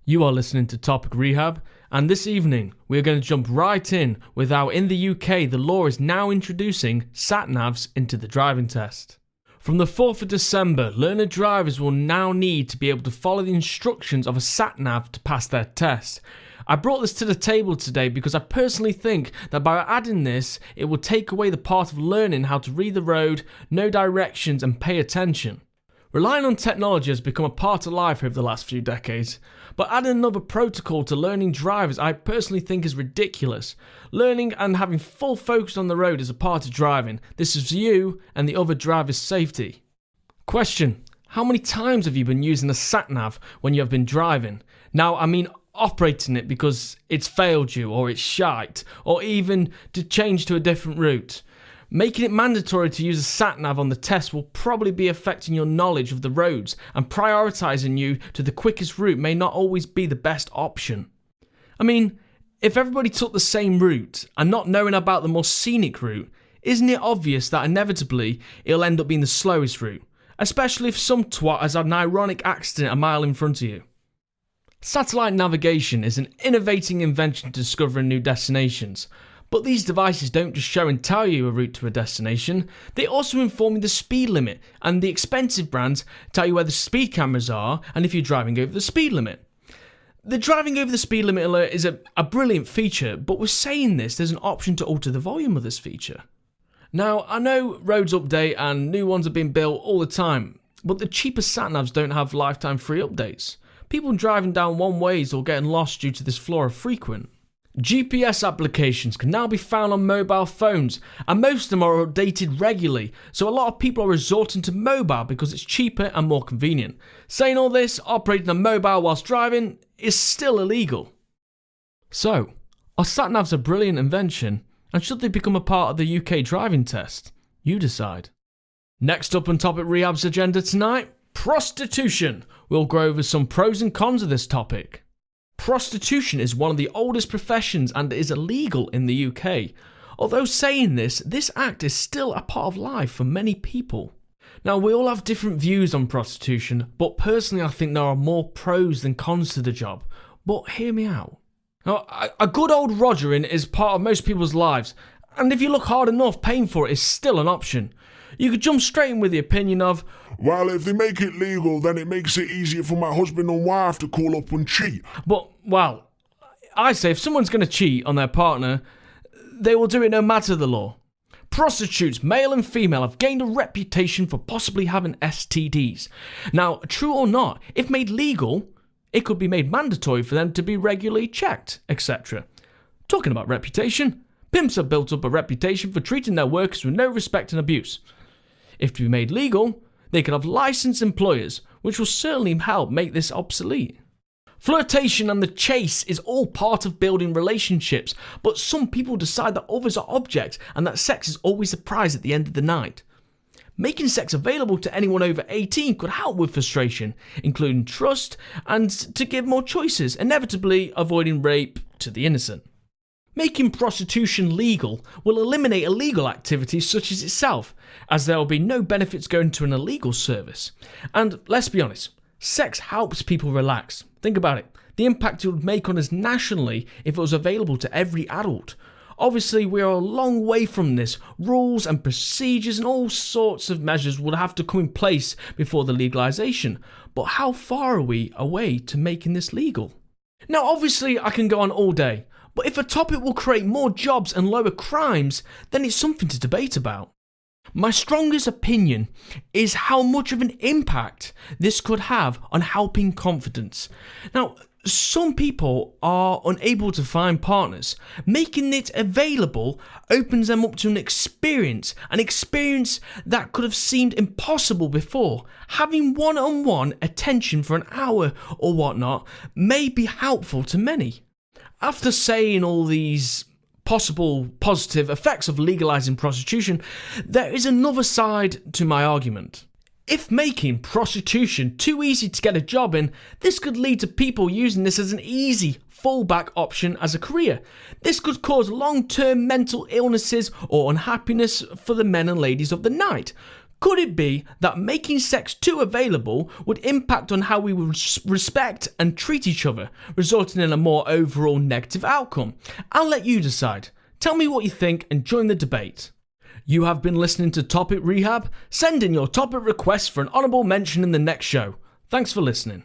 You are listening to Topic Rehab, and this evening we are going to jump right in with how in the UK the law is now introducing sat-navs into the driving test. From the 4th of December, learner drivers will now need to be able to follow the instructions of a sat-nav to pass their test. I brought this to the table today because I personally think that by adding this, it will take away the part of learning how to read the road, know directions and pay attention. Relying on technology has become a part of life over the last few decades, but adding another protocol to learning drivers I personally think is ridiculous. Learning and having full focus on the road is a part of driving. This is you and the other driver's safety. Question: how many times have you been using a sat-nav when you have been driving? Now, I mean operating it because it's failed you or it's shite, or even to change to a different route. Making it mandatory to use a sat-nav on the test will probably be affecting your knowledge of the roads, and prioritising you to the quickest route may not always be the best option. I mean, if everybody took the same route and not knowing about the more scenic route, isn't it obvious that inevitably it'll end up being the slowest route, especially if some twat has had an ironic accident a mile in front of you? Satellite navigation is an innovating invention to discovering new destinations. But these devices don't just show and tell you a route to a destination, they also inform you the speed limit, and the expensive brands tell you where the speed cameras are and if you're driving over the speed limit. The driving over the speed limit alert is a brilliant feature, but with saying this, there's an option to alter the volume of this feature. Now, I know roads update and new ones are being built all the time, but the cheaper sat-navs don't have lifetime free updates. People driving down one ways or getting lost due to this flaw are frequent. GPS applications can now be found on mobile phones, and most of them are updated regularly, so a lot of people are resorting to mobile because it's cheaper and more convenient. Saying all this, operating a mobile whilst driving is still illegal. So, are sat-navs a brilliant invention, and should they become a part of the UK driving test? You decide. Next up on Topic Rehab's agenda tonight, prostitution. We'll go over some pros and cons of this topic. Prostitution is one of the oldest professions and is illegal in the UK. Although saying this, this act is still a part of life for many people. Now, we all have different views on prostitution, but personally I think there are more pros than cons to the job. But hear me out. Now, a good old rogering is part of most people's lives, and if you look hard enough, paying for it is still an option. You could jump straight in with the opinion of, well, if they make it legal, then it makes it easier for my husband and wife to call up and cheat. But, well, I say if someone's going to cheat on their partner, they will do it no matter the law. Prostitutes, male and female, have gained a reputation for possibly having STDs. Now, true or not, if made legal, it could be made mandatory for them to be regularly checked, etc. Talking about reputation, pimps have built up a reputation for treating their workers with no respect and abuse. If to be made legal, they could have licensed employers, which will certainly help make this obsolete. Flirtation and the chase is all part of building relationships, but some people decide that others are objects and that sex is always the prize at the end of the night. Making sex available to anyone over 18 could help with frustration, including trust, and to give more choices, inevitably avoiding rape to the innocent. Making prostitution legal will eliminate illegal activities such as itself, as there will be no benefits going to an illegal service. And let's be honest, sex helps people relax. Think about it. The impact it would make on us nationally if it was available to every adult. Obviously, we are a long way from this. Rules and procedures and all sorts of measures would have to come in place before the legalisation. But how far are we away to making this legal? Now, obviously, I can go on all day. But if a topic will create more jobs and lower crimes, then it's something to debate about. My strongest opinion is how much of an impact this could have on helping confidence. Now, some people are unable to find partners. Making it available opens them up to an experience that could have seemed impossible before. Having one-on-one attention for an hour or whatnot may be helpful to many. After saying all these possible positive effects of legalising prostitution, there is another side to my argument. If making prostitution too easy to get a job in, this could lead to people using this as an easy fallback option as a career. This could cause long-term mental illnesses or unhappiness for the men and ladies of the night. Could it be that making sex too available would impact on how we would respect and treat each other, resulting in a more overall negative outcome? I'll let you decide. Tell me what you think and join the debate. You have been listening to Topic Rehab. Send in your topic requests for an honourable mention in the next show. Thanks for listening.